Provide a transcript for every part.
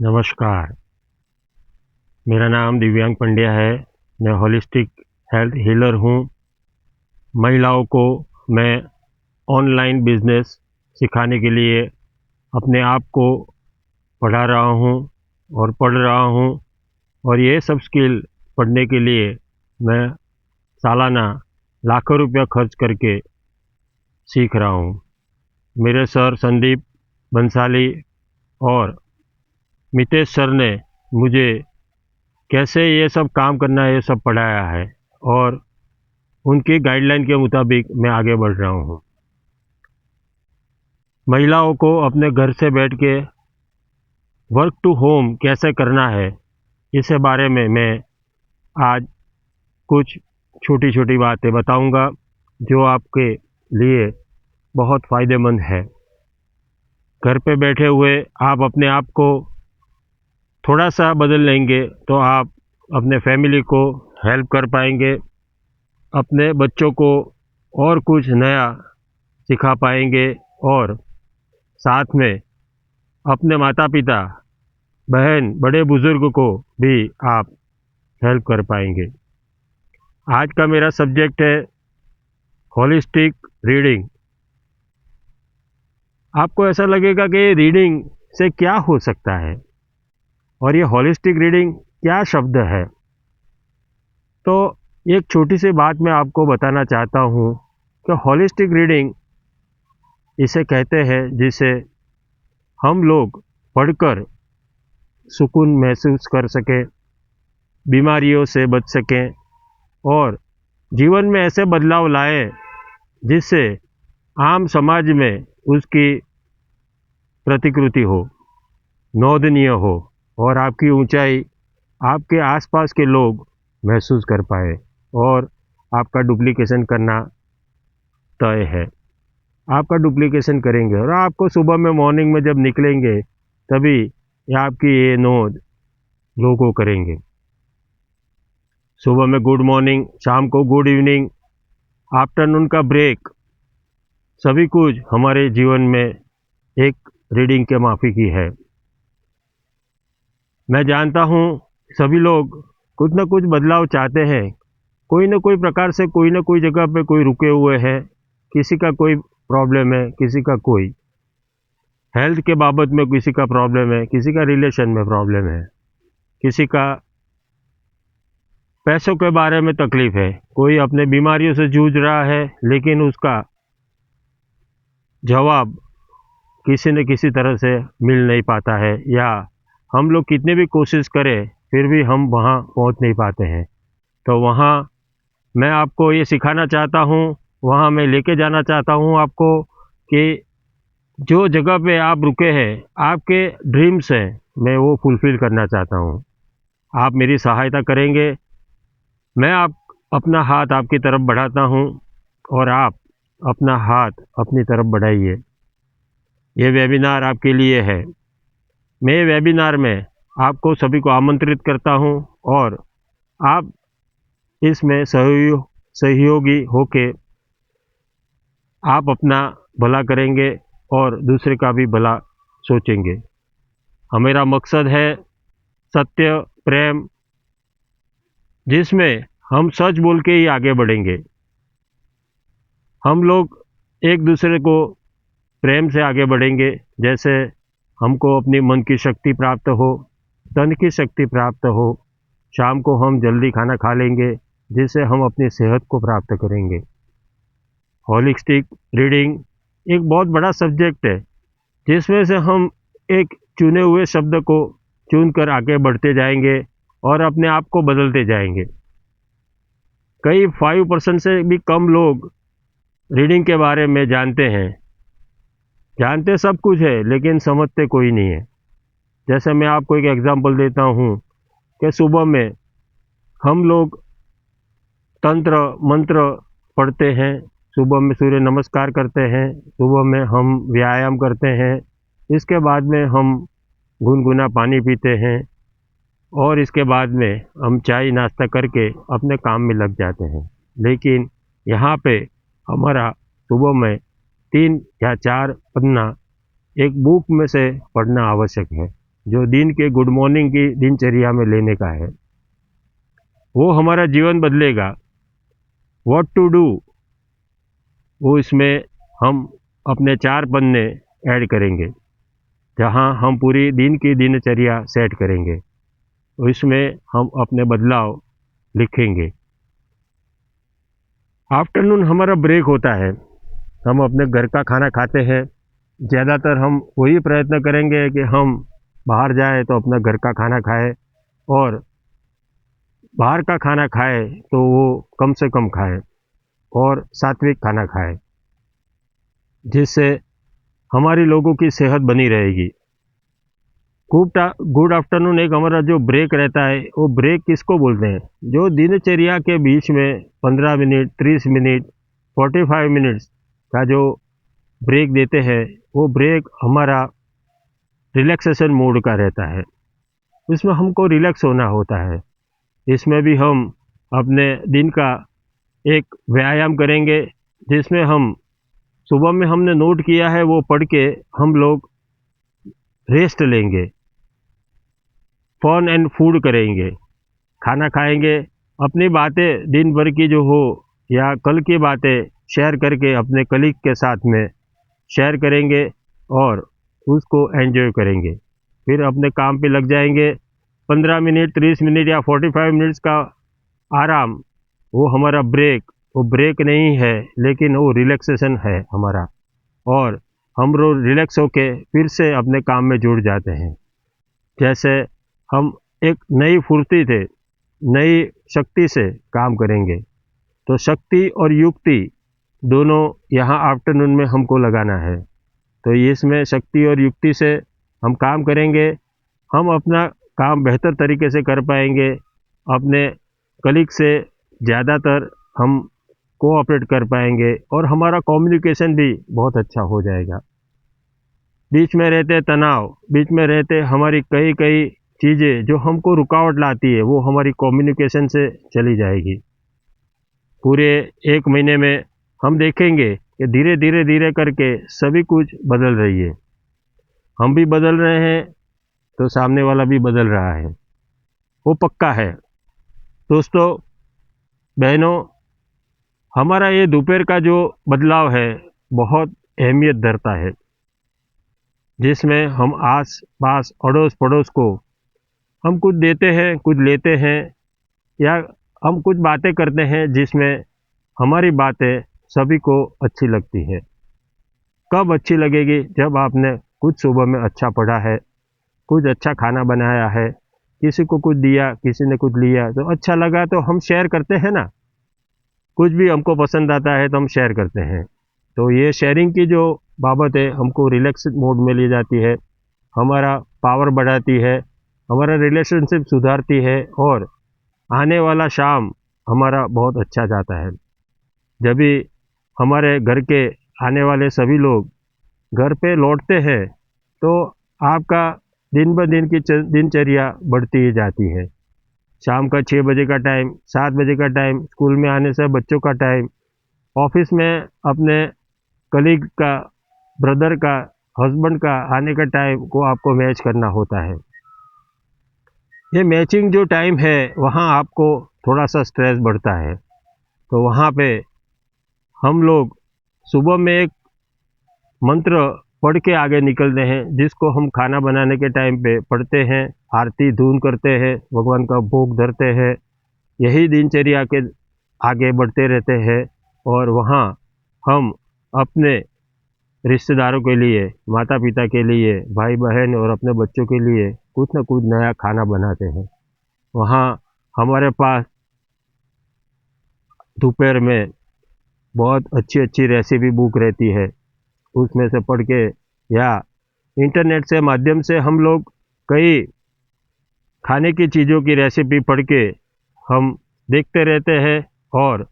नमस्कार, मेरा नाम दिव्यांग पंड्या है। मैं होलिस्टिक हेल्थ हीलर हूँ। महिलाओं को मैं ऑनलाइन बिजनेस सिखाने के लिए अपने आप को पढ़ा रहा हूँ और पढ़ रहा हूँ, और ये सब स्किल पढ़ने के लिए मैं सालाना लाखों रुपया खर्च करके सीख रहा हूँ। मेरे सर संदीप बंसाली और मितेश सर ने मुझे कैसे ये सब काम करना है ये सब पढ़ाया है, और उनकी गाइडलाइन के मुताबिक मैं आगे बढ़ रहा हूँ। महिलाओं को अपने घर से बैठ के वर्क टू होम कैसे करना है, इस बारे में मैं आज कुछ छोटी छोटी बातें बताऊंगा जो आपके लिए बहुत फ़ायदेमंद है। घर पे बैठे हुए आप अपने आप को थोड़ा सा बदल लेंगे तो आप अपने फैमिली को हेल्प कर पाएंगे, अपने बच्चों को और कुछ नया सिखा पाएंगे, और साथ में अपने माता पिता, बहन, बड़े बुजुर्ग को भी आप हेल्प कर पाएंगे। आज का मेरा सब्जेक्ट है होलिस्टिक रीडिंग। आपको ऐसा लगेगा कि रीडिंग से क्या हो सकता है और ये होलिस्टिक रीडिंग क्या शब्द है। तो एक छोटी सी बात मैं आपको बताना चाहता हूँ कि होलिस्टिक रीडिंग इसे कहते हैं जिसे हम लोग पढ़कर सुकून महसूस कर सकें, बीमारियों से बच सकें और जीवन में ऐसे बदलाव लाएं जिससे आम समाज में उसकी प्रतिकृति हो, नोंदनीय हो, और आपकी ऊंचाई आपके आसपास के लोग महसूस कर पाए, और आपका डुप्लीकेशन करना तय है। आपका डुप्लीकेशन करेंगे और आपको सुबह में मॉर्निंग में जब निकलेंगे तभी आपकी ये नोंद लोगों करेंगे। सुबह में गुड मॉर्निंग, शाम को गुड इवनिंग, आफ्टरनून का ब्रेक, सभी कुछ हमारे जीवन में एक रीडिंग के माफिक ही है। मैं जानता हूँ सभी लोग कुछ न कुछ बदलाव चाहते हैं, कोई न कोई प्रकार से कोई न कोई जगह पे कोई रुके हुए हैं, किसी का कोई प्रॉब्लम है, किसी का कोई हेल्थ के बाबत में किसी का प्रॉब्लम है, किसी का रिलेशन में प्रॉब्लम है, किसी का पैसों के बारे में तकलीफ है, कोई अपने बीमारियों से जूझ रहा है लेकिन उसका जवाब किसी न किसी तरह से मिल नहीं पाता है, या हम लोग कितने भी कोशिश करें फिर भी हम वहाँ पहुँच नहीं पाते हैं। तो वहाँ मैं आपको ये सिखाना चाहता हूँ, वहाँ मैं लेके जाना चाहता हूँ आपको कि जो जगह पे आप रुके हैं, आपके ड्रीम्स हैं, मैं वो फुलफ़िल करना चाहता हूँ। आप मेरी सहायता करेंगे, मैं आप अपना हाथ आपकी तरफ बढ़ाता हूँ और आप अपना हाथ अपनी तरफ बढ़ाइए। ये वेबिनार आपके लिए है। मैं वेबिनार में आपको सभी को आमंत्रित करता हूँ और आप इसमें सहयोगी होके आप अपना भला करेंगे और दूसरे का भी भला सोचेंगे। हमारा मकसद है सत्य, प्रेम, जिसमें हम सच बोल के ही आगे बढ़ेंगे। हम लोग एक दूसरे को प्रेम से आगे बढ़ेंगे, जैसे हमको अपनी मन की शक्ति प्राप्त हो, तन की शक्ति प्राप्त हो। शाम को हम जल्दी खाना खा लेंगे जिससे हम अपनी सेहत को प्राप्त करेंगे। होलिस्टिक रीडिंग एक बहुत बड़ा सब्जेक्ट है जिसमें से हम एक चुने हुए शब्द को चुनकर आगे बढ़ते जाएंगे और अपने आप को बदलते जाएंगे। कई 5% से भी कम लोग रीडिंग के बारे में जानते हैं। जानते सब कुछ है लेकिन समझते कोई नहीं है। जैसे मैं आपको एक एग्जांपल देता हूँ कि सुबह में हम लोग तंत्र मंत्र पढ़ते हैं, सुबह में सूर्य नमस्कार करते हैं, सुबह में हम व्यायाम करते हैं, इसके बाद में हम गुनगुना पानी पीते हैं, और इसके बाद में हम चाय नाश्ता करके अपने काम में लग जाते हैं। लेकिन यहाँ पे हमारा सुबह में 3 या 4 पन्ना एक बुक में से पढ़ना आवश्यक है। जो दिन के गुड मॉर्निंग की दिनचर्या में लेने का है, वो हमारा जीवन बदलेगा। व्हाट टू डू, वो इसमें हम अपने 4 पन्ने ऐड करेंगे, जहां हम पूरी दिन की दिनचर्या सेट करेंगे। तो इसमें हम अपने बदलाव लिखेंगे। आफ्टरनून हमारा ब्रेक होता है, हम अपने घर का खाना खाते हैं। ज़्यादातर हम वही प्रयत्न करेंगे कि हम बाहर जाएं तो अपना घर का खाना खाएं, और बाहर का खाना खाएं तो वो कम से कम खाएं और सात्विक खाना खाएं, जिससे हमारी लोगों की सेहत बनी रहेगी। गुड आफ्टरनून एक हमारा जो ब्रेक रहता है, वो ब्रेक किसको बोलते हैं? जो दिनचर्या के बीच में 15 मिनट, 30 मिनट, 45 मिनट्स का जो ब्रेक देते हैं, वो ब्रेक हमारा रिलैक्सेशन मोड का रहता है। इसमें हमको रिलैक्स होना होता है। इसमें भी हम अपने दिन का एक व्यायाम करेंगे, जिसमें हम सुबह में हमने नोट किया है वो पढ़ के हम लोग रेस्ट लेंगे, फन एंड फूड करेंगे, खाना खाएंगे, अपनी बातें दिन भर की जो हो या कल की बातें शेयर करके अपने कलीग के साथ में शेयर करेंगे और उसको एंजॉय करेंगे। फिर अपने काम पे लग जाएंगे। 15 मिनट, 30 मिनट या 45 मिनट्स का आराम, वो हमारा ब्रेक, वो ब्रेक नहीं है लेकिन वो रिलैक्सेशन है हमारा, और हम रोज रिलैक्स होके फिर से अपने काम में जुड़ जाते हैं। जैसे हम एक नई फुर्ती से, नई शक्ति से काम करेंगे। तो शक्ति और युक्ति दोनों यहाँ आफ्टरनून में हमको लगाना है। तो इसमें शक्ति और युक्ति से हम काम करेंगे, हम अपना काम बेहतर तरीके से कर पाएंगे, अपने कलीग से ज़्यादातर हम कोऑपरेट कर पाएंगे और हमारा कम्युनिकेशन भी बहुत अच्छा हो जाएगा। बीच में रहते तनाव, बीच में रहते हमारी कई कई चीज़ें जो हमको रुकावट लाती है, वो हमारी कम्युनिकेशन से चली जाएगी। पूरे 1 महीने में हम देखेंगे कि धीरे धीरे धीरे करके सभी कुछ बदल रही है। हम भी बदल रहे हैं तो सामने वाला भी बदल रहा है, वो पक्का है। दोस्तों, बहनों, हमारा ये दोपहर का जो बदलाव है बहुत अहमियत धरता है, जिसमें हम आस पास अड़ोस पड़ोस को हम कुछ देते हैं, कुछ लेते हैं, या हम कुछ बातें करते हैं जिसमें हमारी बातें सभी को अच्छी लगती है। कब अच्छी लगेगी? जब आपने कुछ सुबह में अच्छा पढ़ा है, कुछ अच्छा खाना बनाया है, किसी को कुछ दिया, किसी ने कुछ लिया, तो अच्छा लगा तो हम शेयर करते हैं ना। कुछ भी हमको पसंद आता है तो हम शेयर करते हैं। तो ये शेयरिंग की जो बाबत है हमको रिलैक्स मोड में ले जाती है, हमारा पावर बढ़ाती है, हमारा रिलेशनशिप सुधारती है, और आने वाला शाम हमारा बहुत अच्छा जाता है। जब भी हमारे घर के आने वाले सभी लोग घर पे लौटते हैं तो आपका दिन ब दिन की दिनचर्या बढ़ती ही जाती है। शाम का 6 बजे का टाइम, 7 बजे का टाइम, स्कूल में आने से बच्चों का टाइम, ऑफिस में अपने कलीग का, ब्रदर का, हस्बैंड का आने का टाइम को आपको मैच करना होता है। ये मैचिंग जो टाइम है वहाँ आपको थोड़ा सा स्ट्रेस बढ़ता है। तो वहाँ पे हम लोग सुबह में एक मंत्र पढ़ के आगे निकलते हैं, जिसको हम खाना बनाने के टाइम पे पढ़ते हैं, आरती धून करते हैं, भगवान का भोग धरते हैं। यही दिनचर्या के आगे बढ़ते रहते हैं, और वहाँ हम अपने रिश्तेदारों के लिए, माता पिता के लिए, भाई बहन और अपने बच्चों के लिए कुछ न कुछ नया खाना बनाते हैं। वहाँ हमारे पास दोपहर में बहुत अच्छी अच्छी रेसिपी बुक रहती है, उसमें से पढ़ के या इंटरनेट से माध्यम से हम लोग कई खाने की चीज़ों की रेसिपी पढ़ के हम देखते रहते हैं और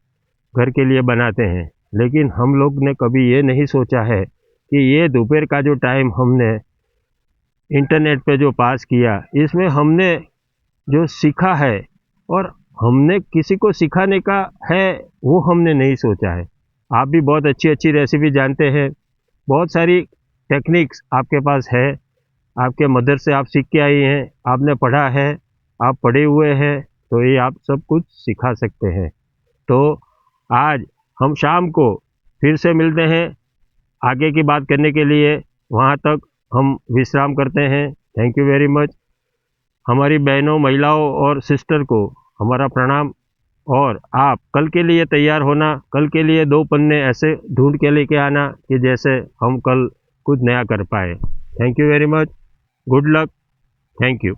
घर के लिए बनाते हैं। लेकिन हम लोग ने कभी ये नहीं सोचा है कि ये दोपहर का जो टाइम हमने इंटरनेट पे जो पास किया, इसमें हमने जो सीखा है और हमने किसी को सिखाने का है, वो हमने नहीं सोचा है। आप भी बहुत अच्छी अच्छी रेसिपी जानते हैं, बहुत सारी टेक्निक्स आपके पास है, आपके मदर से आप सीख के आई हैं, आपने पढ़ा है, आप पढ़े हुए हैं, तो ये आप सब कुछ सिखा सकते हैं। तो आज हम शाम को फिर से मिलते हैं आगे की बात करने के लिए। वहाँ तक हम विश्राम करते हैं। Thank you very much. हमारी बहनों, महिलाओं और सिस्टर को हमारा प्रणाम। और आप कल के लिए तैयार होना, कल के लिए 2 पन्ने ऐसे ढूंढ के लेके आना कि जैसे हम कल कुछ नया कर पाए। Thank you very much. Good luck. Thank you.